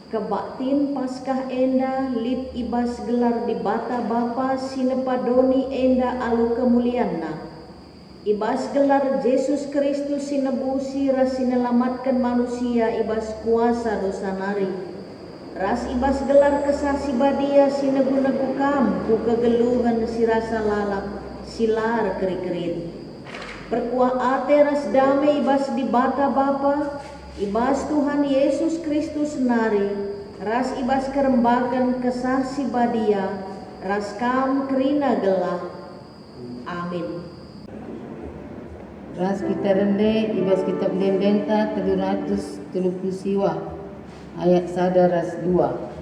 Kebaktin Paskah enda lit ibas gelar di bata Bapa sinepadoni enda alu kemulianna. Ibas gelar Yesus Kristus sinebusi ras sinelamatkan manusia ibas kuasa dosa nari. Ras ibas gelar kesasi badia sinegu-negu kam ku kegeluhan si rasa lalap silar keri-kerit. Perkuah ate ras damai ibas di bata Bapa, ibas Tuhan Yesus Kristus nari, ras ibas kerembakan kesasi badia, ras kam kerina gelah. Amin. Ras kita rende ibas kitab Dendenta 330 siwa ayat sada ras 2.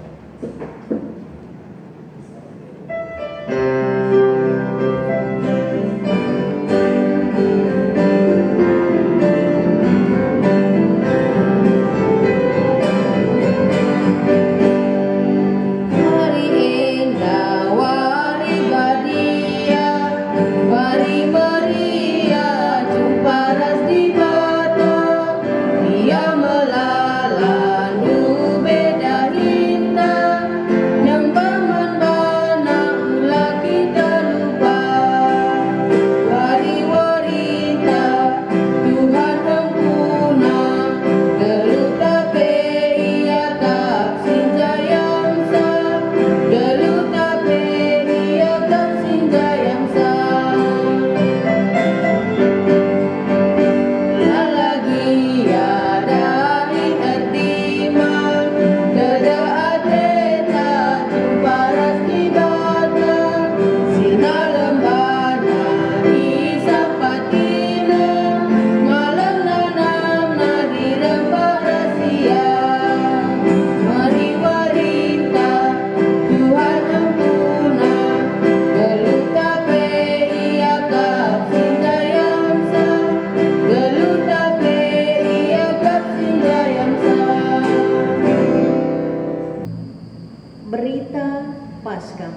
Berita Paskah.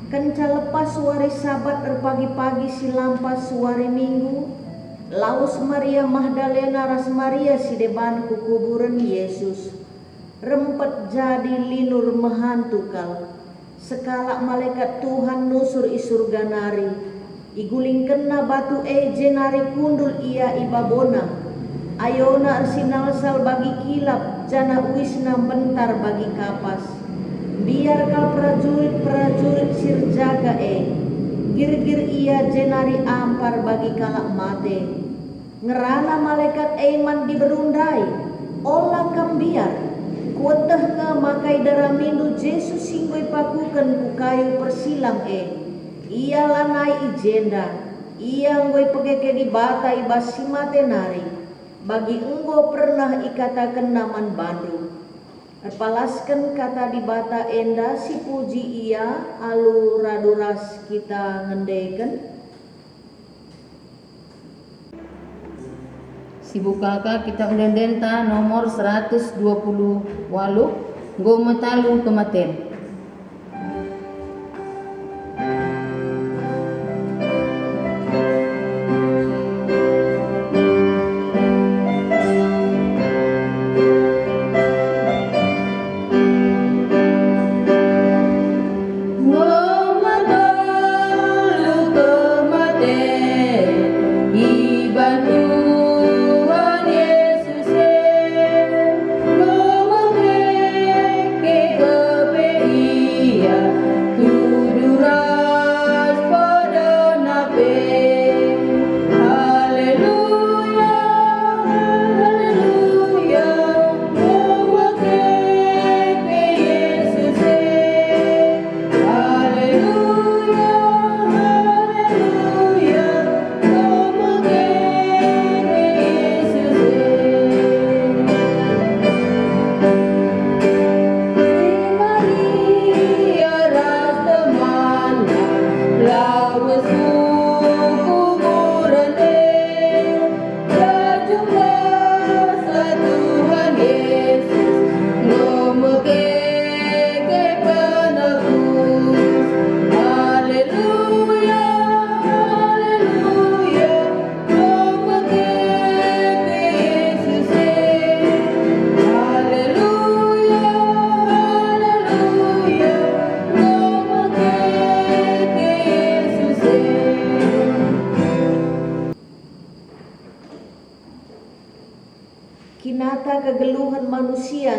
Kenca lepas suari Sabat pagi-pagi silampas suari Minggu, laus Maria Magdalena ras Maria si deban ku kuburan Yesus. Rempet jadi linur mehantukal. Sekala malaikat Tuhan nusur isurga nari. Iguling kena batu jenari kundul ia ibabona. Ayona arsinalsal bagi kilap, jana wisna bentar bagi kapas. Biar kal prajurit sirjaga gir-gir ia jenari ampar bagi kalak mate. Ngerana malaikat man diberundai, olah kambiar. Kuatah nga makai daramindu Yesus singgoy pakukan ku kayu persilam Ia lanai ijenda, ia ngoy pegeke di bata ibas si mate nari. Bagi enggo pernah ikatakan naman Bandung. Palaskan kata di bata enda si puji ia alu raduras kita ngendeken. Sibukaka kitab Dendenta nomor 128 nggo metalu kematen. Ke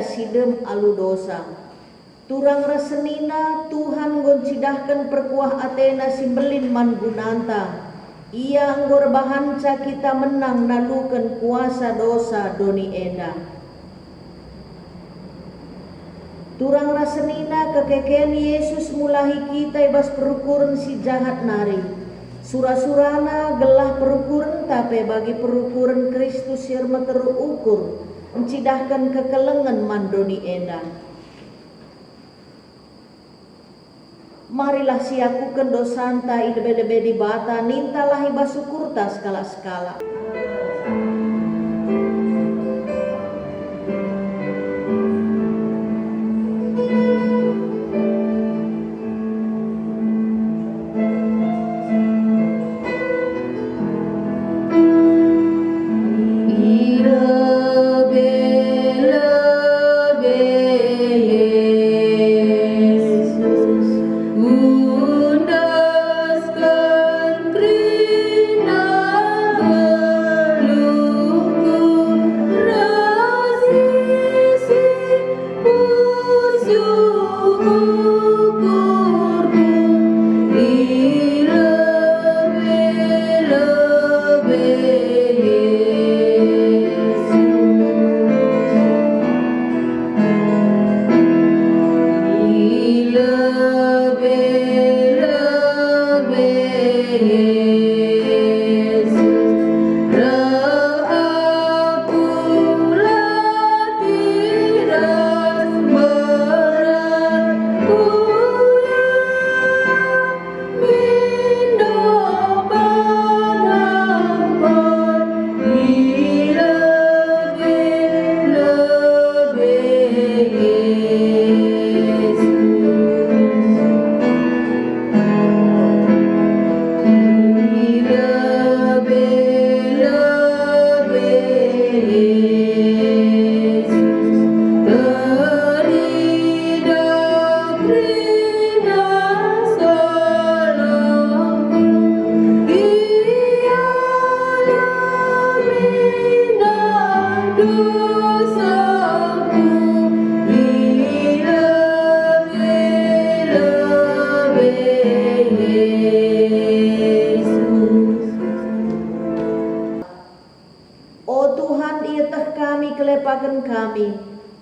sidem alu dosa. Turang rasenina Tuhan goncidahkan perkuah Athena simbelin man gunanta. Ia anggor bahanca kita menang nalukan kuasa dosa doni enda. Turang rasenina kekekean Yesus mulahi kita ibas perukuran si jahat nari. Surah-surana gelah perukuran tapi bagi perukuran Kristus sirma terukur mencidahkan kekelengan mandoni enda. Marilah siakukan dosanta idebe-debe di bata nintalah ibas syukurta skala-skala. kelepakan kami,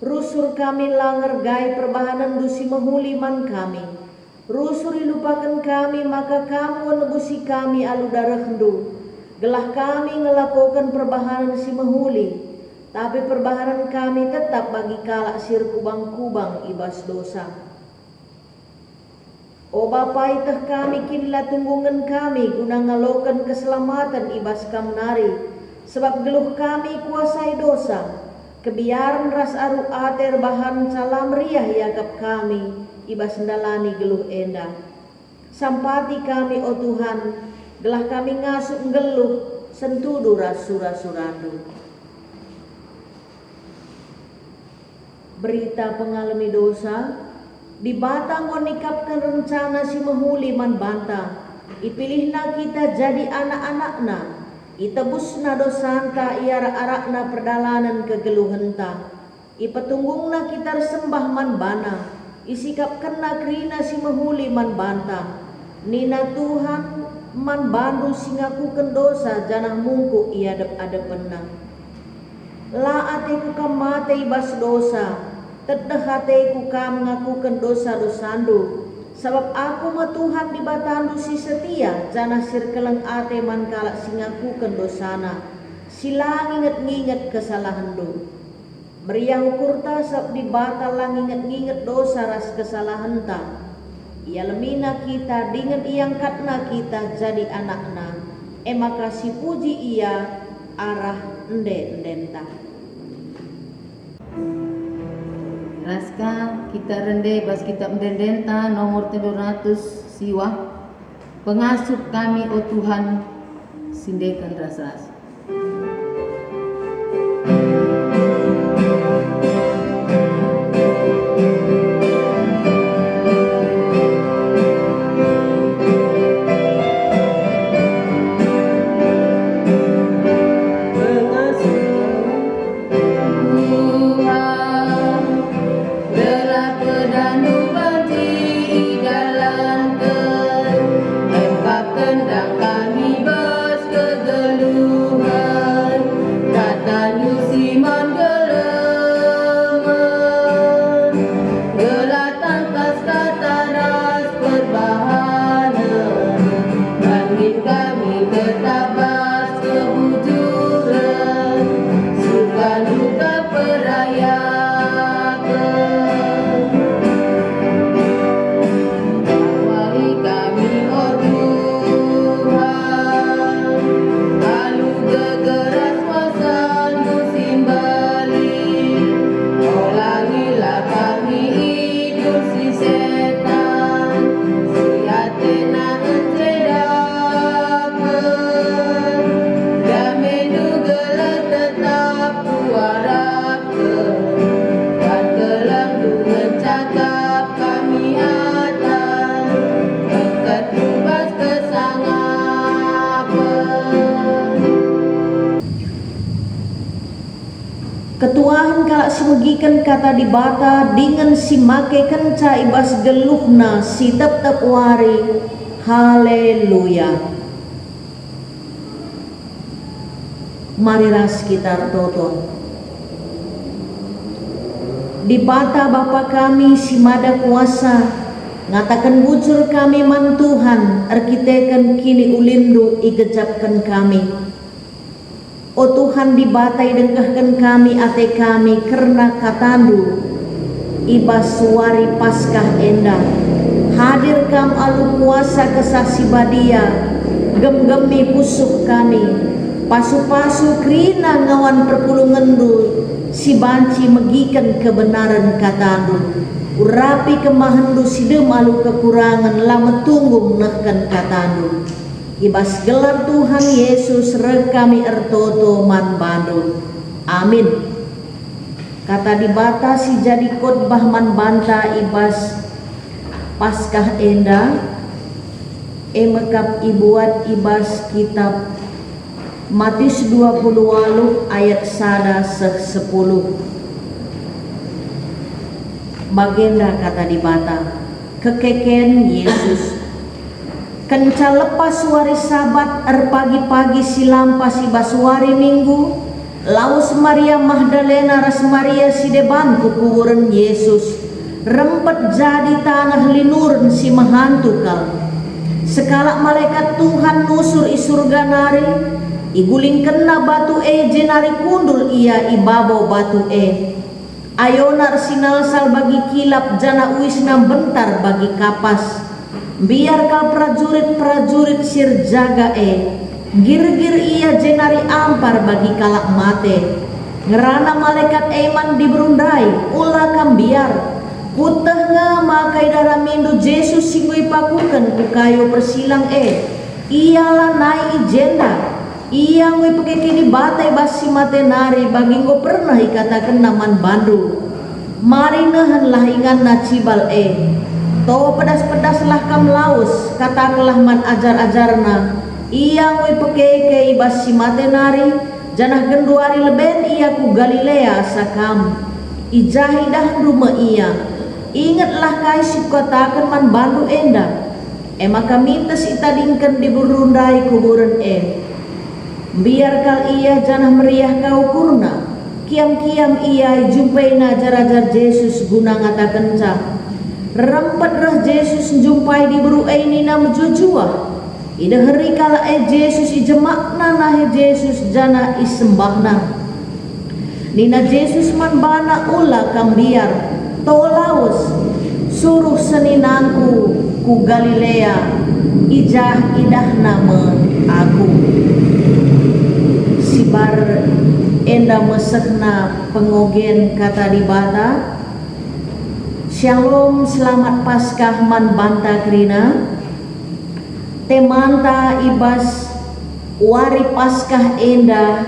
rusur kami langer gai perbahanan dusi mahuliman kami. Rusur ilupakan kami maka kamu nebusi kami alu darah hendu. Gelah kami ngelakukan perbahanan si mahuli, tapi perbahanan kami tetap bagi kalak sir kubang-kubang ibas dosa. O Bapa itah kami kinlah tunggungan kami guna ngalokan keselamatan ibas kamnari, sebab geluh kami kuasai dosa. Kebiaran ras aru ater bahan salam riah yakap kami ibas ndalani geluh enda. Sampati kami o Tuhan, gelah kami ngasuk geluh sentudu ras surah-surandu. Berita pengalami dosa, di batang menikapkan rencana si mahuli man banta. Ipilihna kita jadi anak-anakna, itebusna dosanta iara-arakna perdalanan kegeluhenta. Ipetunggungna kita sembah man bana, isikap kena krina si mahuli man banta. Nina Tuhan man bandu singakuken dosa janah mungku iadep-adepenna. La ateku kamate ibas dosa, tedah hateku kam ngakukan dosa-dosandu, sebab aku ma Tuhan di batandu si setia, jana sirkeleng ate man kalak singakukan dosana, silang inget-nginget kesalahandu. Meriah ukurta sebab di bata lang inget-nginget dosa ras kesalahanta. Ia lemina kita dengan iangkatna kita jadi anakna, maka si puji ia arah ende-endenta. Raska kita rende bas kitab mendendenta nomor 300 siwa. Pengasuh kami o Tuhan, sindekan rasas. sucikan kata di bata dengan si make kenca ibas geluhna si tep wari. Haleluya. Mari ras kita toton. Di bata Bapa kami si mada kuasa, ngatakan bujur kami man Tuhan, arkitekan kini ulindu igejapkan kami. O Tuhan dibatai dengkahkan kami ate kami karena katandu ibas suari paskah endah. Hadir kam alu kuasa kesaksi badia, gem-gemi pusuk kami, pasu-pasu krina ngawan perpulungandu, si banci megikan kebenaran katandu. Urapi kemahandu sidem alu kekurangan lama tunggu nehkan katandu. Ibas gelar Tuhan Yesus reh kami ertoto man bandu. Amin. Kata dibatasi jadi khotbah man banta ibas Paskah enda emekap ibuat ibas kitab Matius 28 ayat 1-10. Bagenda kata dibata kekeken Yesus kenca lepas wari sabat pagi-pagi silampas ibas wari minggu laus Maria Magdalena ras Maria si deban kuburan Yesus rempet jadi tanah linurun si mahantu kal. Sekala malaikat Tuhan nusur i surga nari, iguling kena batu jenari kundul ia ibabo batu ayonar sinalsal bagi kilap jana uisna bentar bagi kapas. Biar kal prajurit sir jaga gir-gir ia jenari ampar bagi kalak mate. Ngerana malaikat eman diberundai ulah kambiar. Kuteh nga makai darah mindu Yesus singui pakukan ku kayu persilang iyalah nai ijenda iya ngui pakai kini batai basi mate nari bagi ngo pernah ikatakan naman bandu mari nehan lah ingan na cibal to pedas-pedas lah kam laus katakanlah man ajar-ajarna iya ngui pakai ke basi mate nari janah genduari leben iya ku Galilea sakam ijahidah rumah iya. Ingatlah kai sukatakan man bandu enda maka mintes itadingkan diberundai kuburan biar kal iya janah meriah kau kurna kiam-kiam iya jumpai najar-ajar Yesus guna ngatakan cah rempet reh Yesus jumpai diberu nina mejujua ida hari kala Yesus ijemakna nahe Yesus jana isembahna nina Yesus man bana ula kambiar tolaus suruh seninangku ku Galilea ijah idah nama aku sibar enda mesekna pengogen kata dibata. Shalom selamat Paskah man banta krina temanta ibas wari Paskah enda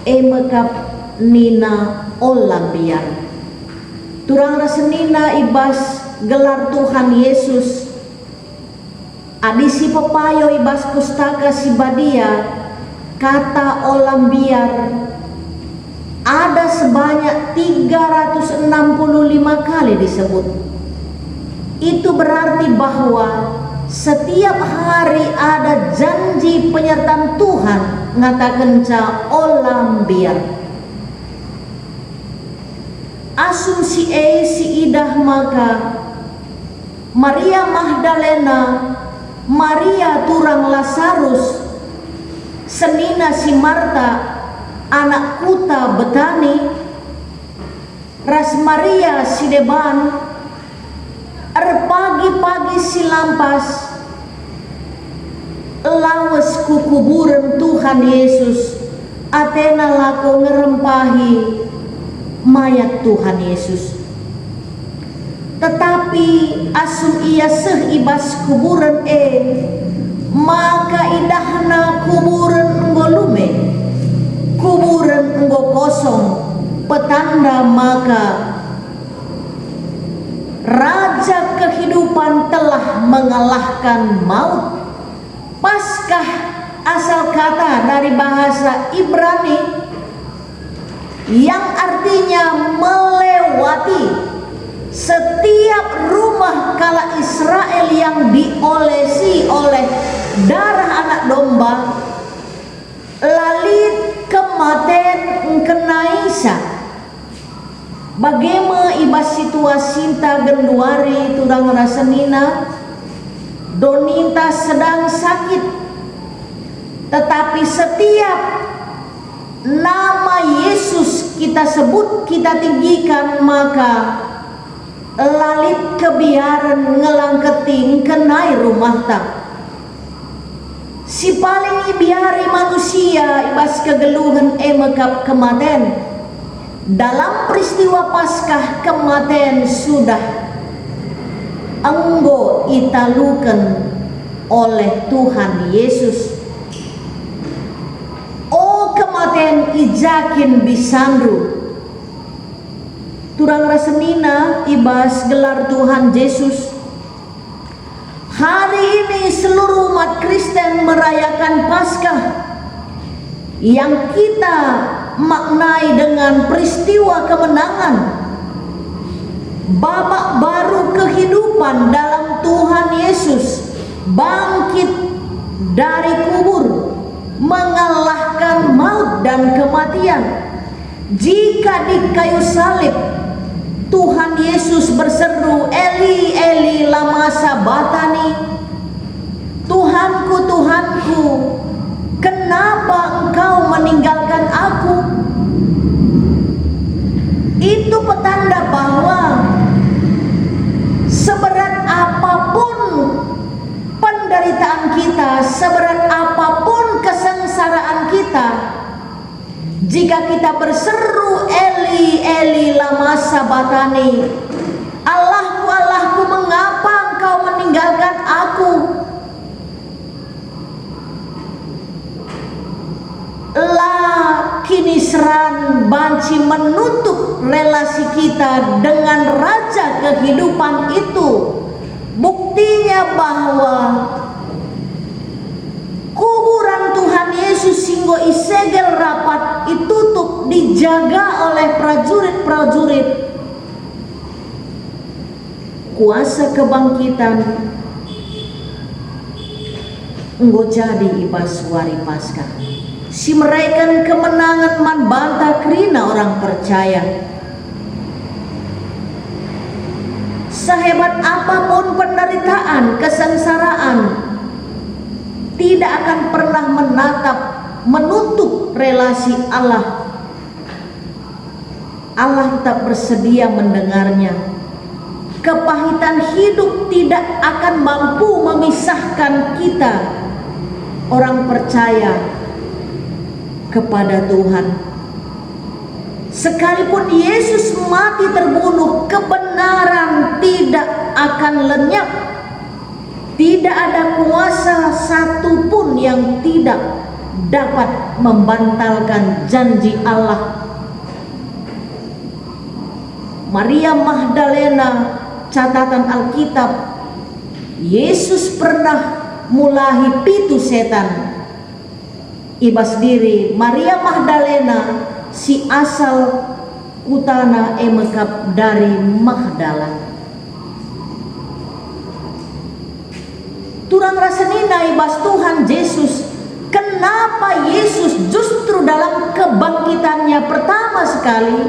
emekap nina olambiar turang rasenina ibas gelar Tuhan Yesus adisi pepayo ibas pustaka si badia kata olambiar ada sebanyak 365 kali disebut. Itu berarti bahwa setiap hari ada janji penyertaan Tuhan ngatakan ca olambiar. Asumsi si idah maka Maria Magdalena, Maria turang Lazarus, senina si Marta anak kuta Betani, ras Maria si deban pagi-pagi si lampas lawas ku kuburan Tuhan Yesus atena lako ngerempahi mayat Tuhan Yesus. Tetapi asum ia ibas kuburan maka idahna kuburan enggo lume, kuburan enggo kosong, petanda maka raja kehidupan telah mengalahkan maut. Paskah asal kata dari bahasa Ibrani yang artinya melewati setiap rumah kala Israel yang diolesi oleh darah anak domba, lalit kematen kenaisa. Bagaimana ibas situasi ta genduari turang rasenina Donita sedang sakit, tetapi setiap nama Yesus kita sebut, kita tinggikan, maka lalit kebiaran ngelangketing kenai rumah tak. Si paling ibiari manusia ibas kegeluhan emekap kematen. Dalam peristiwa Paskah kematen sudah enggo italukan oleh Tuhan Yesus. Oh kematen ijakin bisandru. Turang rasenina ibas gelar Tuhan Yesus. Hari ini seluruh umat Kristen merayakan Paskah yang kita maknai dengan peristiwa kemenangan, babak baru kehidupan dalam Tuhan Yesus, bangkit dari kubur, mengalahkan maut dan kematian. Jika di kayu salib Tuhan Yesus berseru, Eli Eli lama sabatani, Tuhanku Tuhanku, kenapa engkau meninggalkan aku? Itu petanda bahwa seberat apapun penderitaan kita, seberat apapun kesengsaraan kita, jika kita berseru Eli Eli lama sabatani, Allahku Allahku mengapa engkau meninggalkan aku? Kini seran banci menutup relasi kita dengan Raja kehidupan itu. Buktinya bahwa kuburan Tuhan Yesus singgo isegel rapat ditutup, dijaga oleh prajurit-prajurit. Kuasa kebangkitan enggo jadi ibas wari Paskah. Si merayakan kemenangan man bantah kerina orang percaya. Sehebat apapun penderitaan, kesengsaraan, tidak akan pernah menutup relasi Allah. Allah tetap bersedia mendengarnya. Kepahitan hidup tidak akan mampu memisahkan kita, orang percaya, kepada Tuhan. Sekalipun Yesus mati terbunuh, kebenaran tidak akan lenyap. Tidak ada kuasa satupun yang tidak dapat membantalkan janji Allah. Maria Magdalena, catatan Alkitab, Yesus pernah mulahi pitu setan. Ibas diri Maria Magdalena si asal kutana emekap dari Magdala. Turang rasenina ibas Tuhan Yesus, kenapa Yesus justru dalam kebangkitannya pertama sekali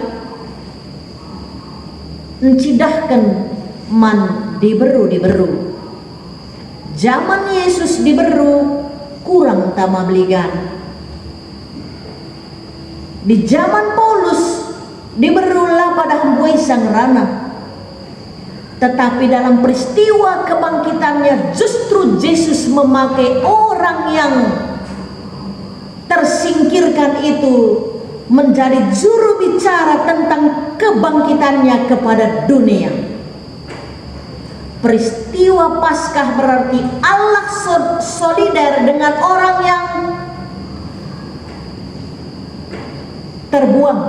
mencidahkan man diberu. Zaman Yesus diberu kurang tama beligan. Di zaman Paulus diberulah pada hembuai sang rana. Tetapi dalam peristiwa kebangkitannya justru Yesus memakai orang yang tersingkirkan itu menjadi juru bicara tentang kebangkitannya kepada dunia. Peristiwa Paskah berarti Allah solider dengan orang yang terbuang.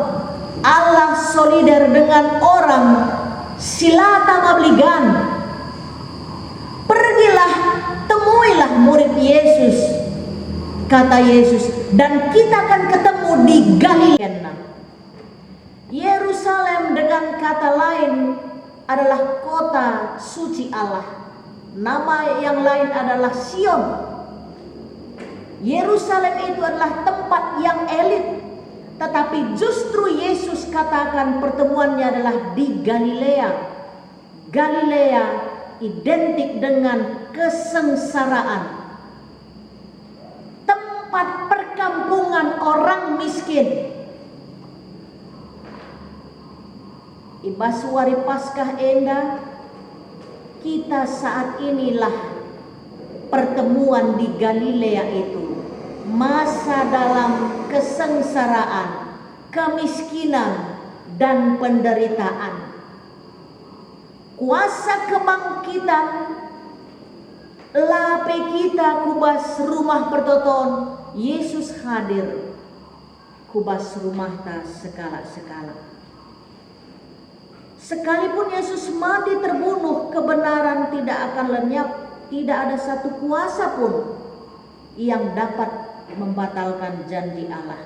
Allah solider dengan orang silata mabligan. Pergilah, temuilah murid Yesus, kata Yesus, dan kita akan ketemu di Galilea. dengan kata lain adalah kota suci Allah. Nama yang lain adalah Sion. Yerusalem itu adalah tempat yang elit, tetapi justru Yesus katakan pertemuannya adalah di Galilea. Galilea identik dengan kesengsaraan, tempat perkampungan orang miskin. Ibasuari Paskah Enda, kita saat inilah pertemuan di Galilea itu. Masa dalam kesengsaraan, kemiskinan, dan penderitaan. Kuasa kebangkitan lape kita kubas rumah pertoton, Yesus hadir kubas rumah ta sekala-sekala. Sekalipun Yesus mati terbunuh, kebenaran tidak akan lenyap. Tidak ada satu kuasa pun yang dapat membatalkan janji Allah.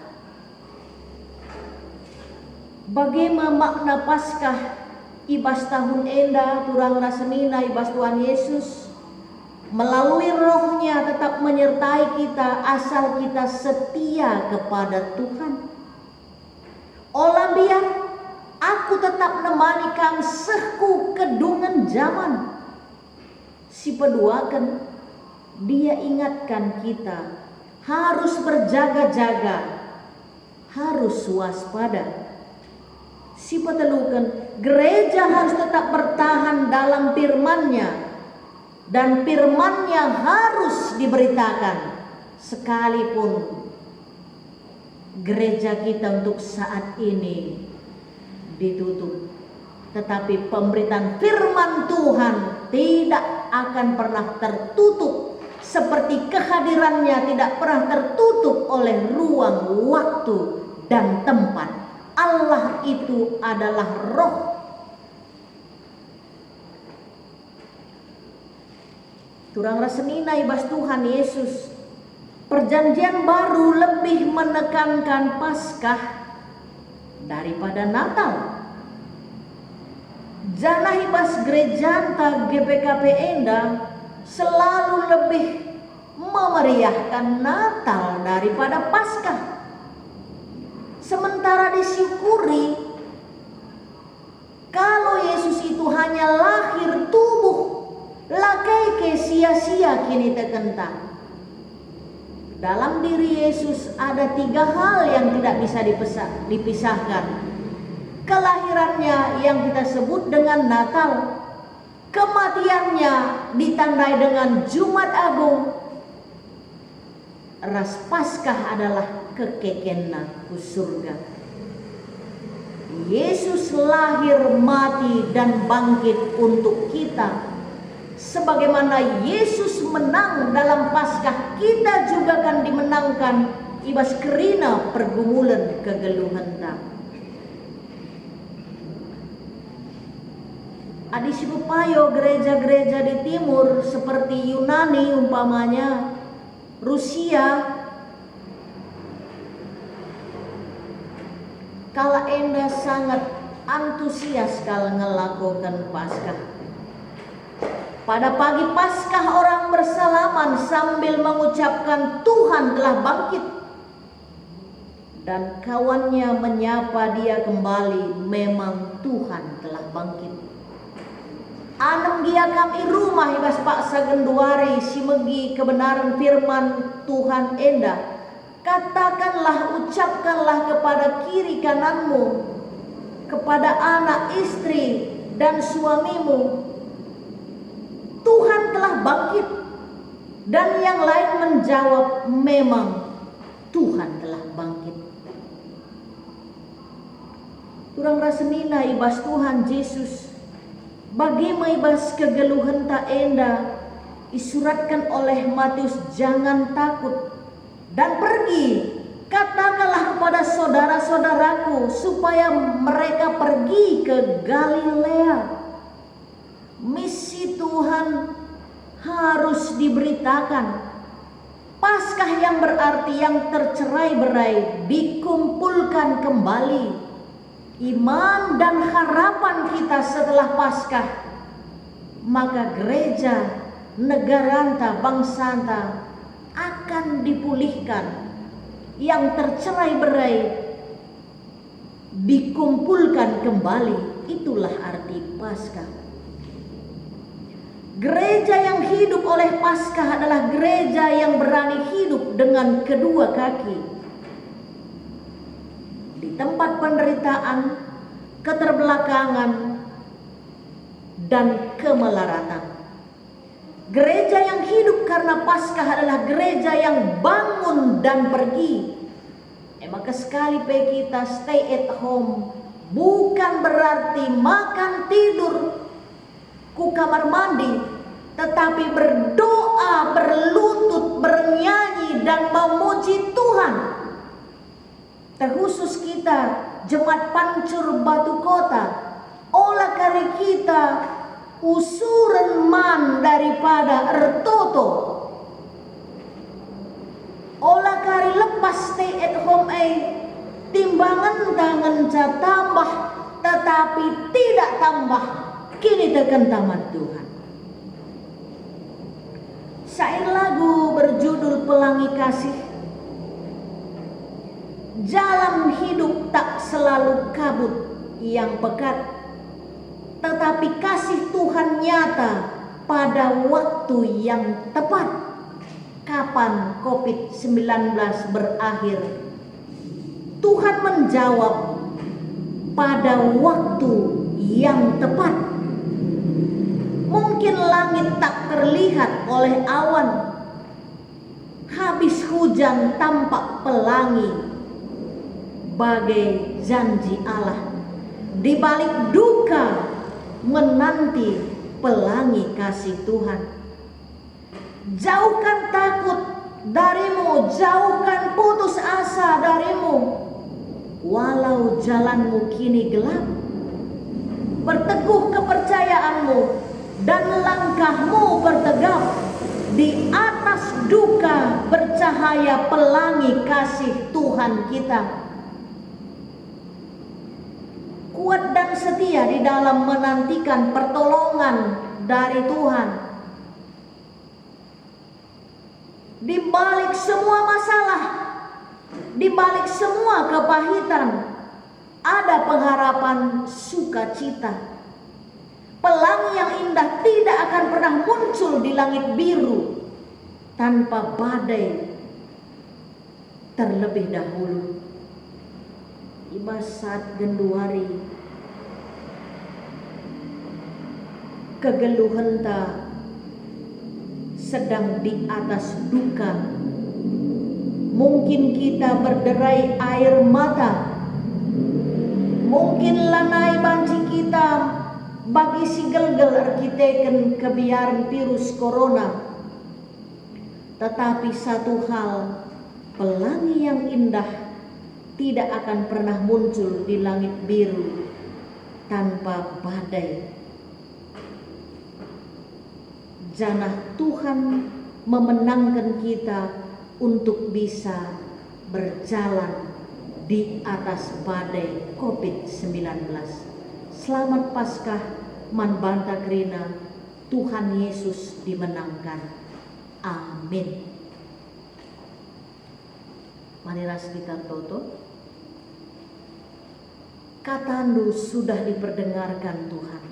Bagaimana makna Paskah ibas tahun enda turang rasenina ibas Tuhan Yesus melalui rohnya tetap menyertai kita asal kita setia kepada Tuhan. Olah biar aku tetap nemani kang sehku kedungan zaman. Si peduakan, dia ingatkan kita harus berjaga-jaga, harus waspada. Si petelukan, gereja harus tetap bertahan dalam firman-Nya, dan firman-Nya harus diberitakan sekalipun gereja kita untuk saat ini ditutup. Tetapi pemberitaan firman Tuhan tidak akan pernah tertutup, seperti kehadirannya tidak pernah tertutup oleh ruang, waktu, dan tempat. Allah itu adalah roh. Turang rasenina ibas Tuhan Yesus, perjanjian baru lebih menekankan Paskah daripada Natal. Janah ibas gerejanta GPKP Enda selalu lebih memeriahkan Natal daripada Paskah. Sementara disyukuri kalau Yesus itu hanya lahir tubuh, lakai ke sia-sia kini terkentang. Dalam diri Yesus ada 3 hal yang tidak bisa dipisahkan. Kelahirannya yang kita sebut dengan Natal, kematiannya ditandai dengan Jumat Agung, ras Paskah adalah kekekenna ku surga. Yesus lahir, mati, dan bangkit untuk kita. Sebagaimana Yesus menang dalam Paskah, kita juga akan dimenangkan ibas kerina pergumulan kegeluhan ta. Adi sipupayo gereja-gereja di timur seperti Yunani umpamanya, Rusia, kala enda sangat antusias kalau ngelakukan Paskah. Pada pagi Paskah orang bersalaman sambil mengucapkan Tuhan telah bangkit. Dan kawannya menyapa dia kembali, memang Tuhan telah bangkit. Anem gia kami rumah ibas Pak Sagenduari simegi kebenaran firman Tuhan enda. Katakanlah, ucapkanlah kepada kiri kananmu, kepada anak, istri, dan suamimu, Tuhan telah bangkit. Dan yang lain menjawab, memang Tuhan telah bangkit. Turang rasenina ibas Tuhan Yesus, bagaimana ibas kegeluhan tak enda disuratkan oleh Matius, jangan takut dan pergi, katakanlah kepada saudara-saudaraku supaya mereka pergi ke Galilea. Misi Tuhan harus diberitakan. Paskah yang berarti yang tercerai-berai dikumpulkan kembali. iman dan harapan kita setelah Paskah, maka gereja, negaranta, bangsanta akan dipulihkan. Yang tercerai-berai dikumpulkan kembali. Itulah arti Paskah. Gereja yang hidup oleh Paskah adalah gereja yang berani hidup dengan kedua kaki. Di tempat penderitaan, keterbelakangan, dan kemelaratan. Gereja yang hidup karena Paskah adalah gereja yang bangun dan pergi. Maka sekali kita stay at home bukan berarti makan tidur ku kamar mandi, tetapi berdoa, berlutut, bernyanyi dan memuji Tuhan. Terkhusus kita Jemaat Pancur Batu Kota, olah kari kita usuran man daripada ertoto. Olah kari lepas stay at home timbangan tangan tambah, tetapi tidak tambah. Kini tekan tamat Tuhan. Syair lagu berjudul Pelangi Kasih. Jalan hidup tak selalu kabut yang pekat, tetapi kasih Tuhan nyata pada waktu yang tepat. Kapan COVID-19 berakhir? Tuhan menjawab pada waktu yang tepat. Mungkin langit tak terlihat oleh awan, habis hujan tampak pelangi, bagai janji Allah. Di balik duka menanti pelangi kasih Tuhan. Jauhkan takut darimu, jauhkan putus asa darimu, walau jalanmu kini gelap. Perteguh kepercayaanmu dan langkahmu bertegap. Di atas duka bercahaya pelangi kasih Tuhan kita. Kuat dan setia di dalam menantikan pertolongan dari Tuhan. Di balik semua masalah, di balik semua kepahitan, ada pengharapan sukacita. Pelangi yang indah tidak akan pernah muncul di langit biru tanpa badai terlebih dahulu. Iba saat genduari kegeluhan ta sedang di atas duka. Mungkin kita berderai air mata, mungkin lanai banci kita bagi si gelgel arkiteken kebiaran virus corona. Tetapi satu hal, pelangi yang indah tidak akan pernah muncul di langit biru tanpa badai. Janah Tuhan memenangkan kita untuk bisa berjalan di atas badai COVID-19. Selamat Paskah, man banta krina, Tuhan Yesus dimenangkan. Amin. Marilah kita toto. Katandu sudah diperdengarkan Tuhan.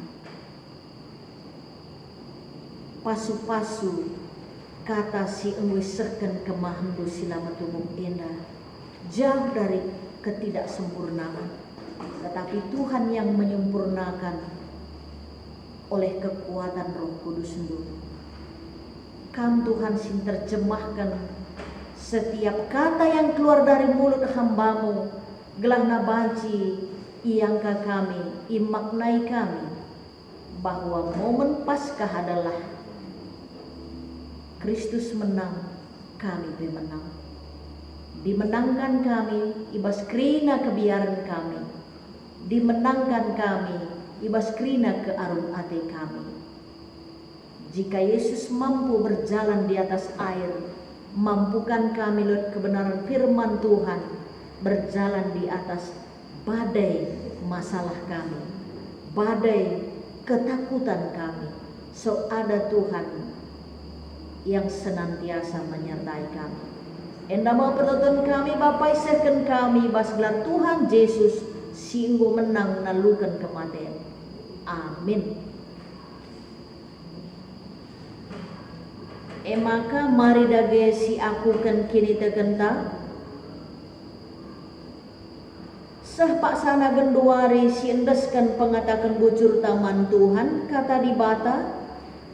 Pasu-pasu kata si engwiseken kemahandu silamatungum indah, jauh dari ketidaksempurnaan. Tetapi Tuhan yang menyempurnakan oleh kekuatan Roh Kudus sendiri. Kam Tuhan sing terjemahkan setiap kata yang keluar dari mulut hambamu, gelahna banci iangka kami, imaknai kami, bahwa momen Paskah adalah Kristus menang, kami menang. Dimenangkan kami, ibas krina kebiaran kami. Dimenangkan kami, ibas krina ke arum ate kami. Jika Yesus mampu berjalan di atas air, mampukan kami lewat kebenaran firman Tuhan berjalan di atas badai masalah kami, badai ketakutan kami, so ada Tuhan yang senantiasa menyertai kami. Endama pertonton kami Bapak isahkan kami basgelar Tuhan Yesus singgo menang nalukan kematian. Amin. Maka mari dage si aku kan kini tegenta sah paksana genduari si endeskan pengatakan bocor taman Tuhan kata di bata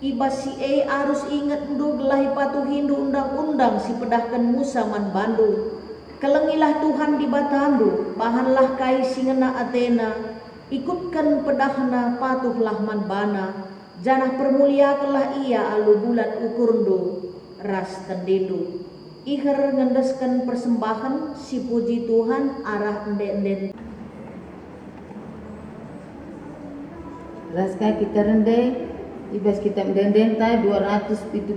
iba si harus ingat ndu gelahi patuh hindu undang-undang si pedahkan Musa man bandu kelengilah Tuhan di batandu bahanlah kai si ngena Athena ikutkan pedahna patuhlah man bana janah permuliakanlah ia alu bulan ukurndo ras tendindu iher ngendeskan persembahan si puji Tuhan arah enden Raska kita rendai ibas kita mendendenta 272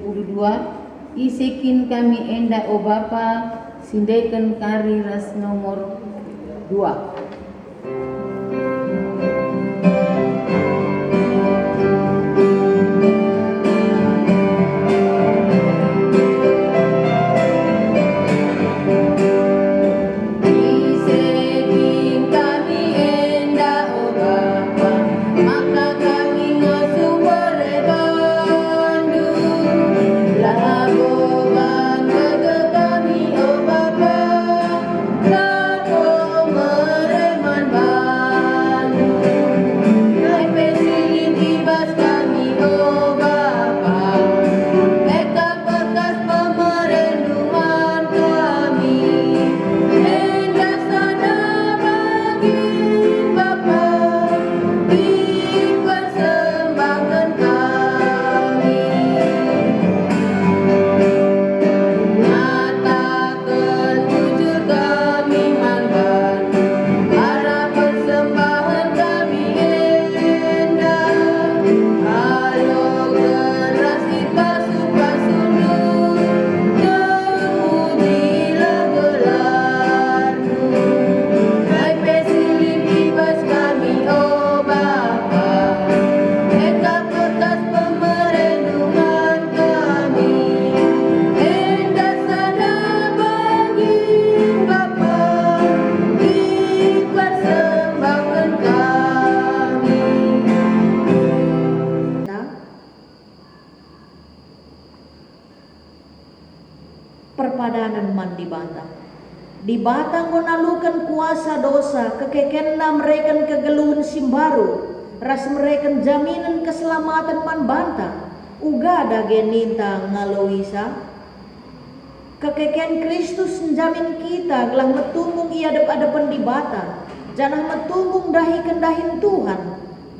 isikin kami enda o Bapa sindaikan kari ras nomor 2. perpadanan man di batang menalukan kuasa dosa kekekena mereka kegeluhan simbaru ras mereka jaminan keselamatan man banta uga dage ninta ngalowisa kekeken Kristus menjamin kita gelah metunggung iadep-adepan di bata janah metunggung dahi kendahin Tuhan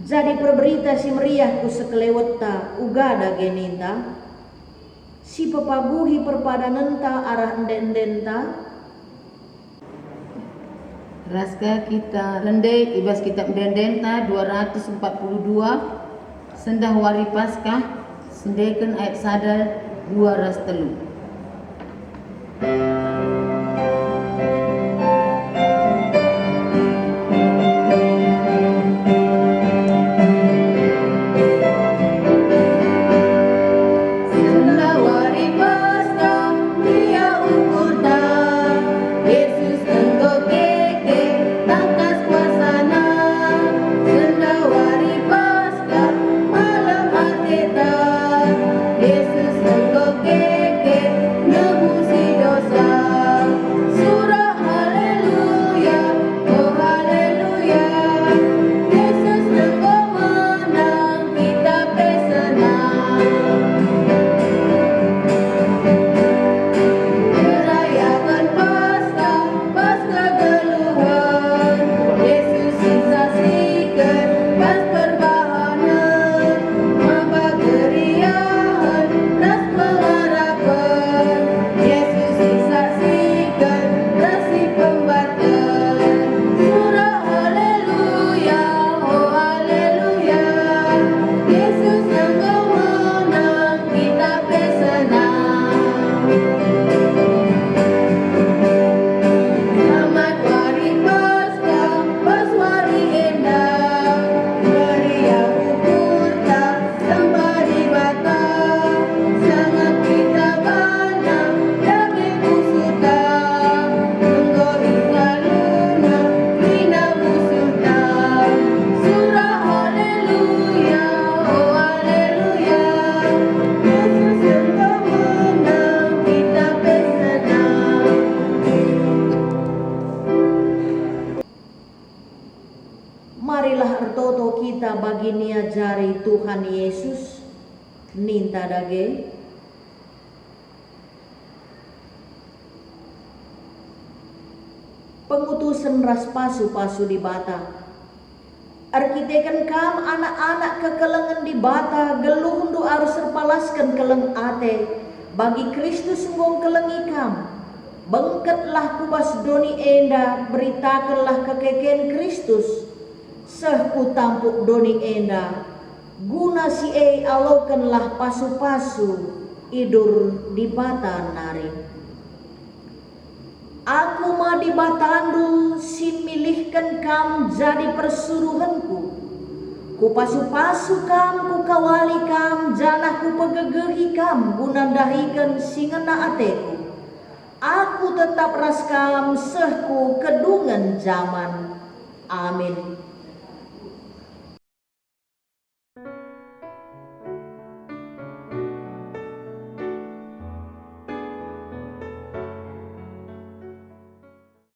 jadi perberita si meriah ku sekeleweta uga dage ninta si pepaguhi perpadananta arah endendenta Raska kita rendai ibas kita mendendenta 242 sendah wari Paskah sendaikan ayat sadar 2 ras telu. Yesus engkau keke nebusi dosa diajari Tuhan Yesus ninta dage pengutusan ras pasu-pasu di bata. Arkiteken kam anak-anak kekelengan di bata gelundu arus serpalaskan keleng ate bagi Kristus ngong kelengi kam. Bengketlah kubas doni enda beritakanlah kekeken Kristus sehku tampuk doni enda guna si alokenlah pasu-pasu idur di bata nari. Aku ma di batandu si milihkan kam jadi persuruhanku. Ku pasu-pasu kam ku kawali kam janah ku pegegehi kam gunandahikan singena ateku. Aku tetap raskam sehku kedungan zaman. Amin.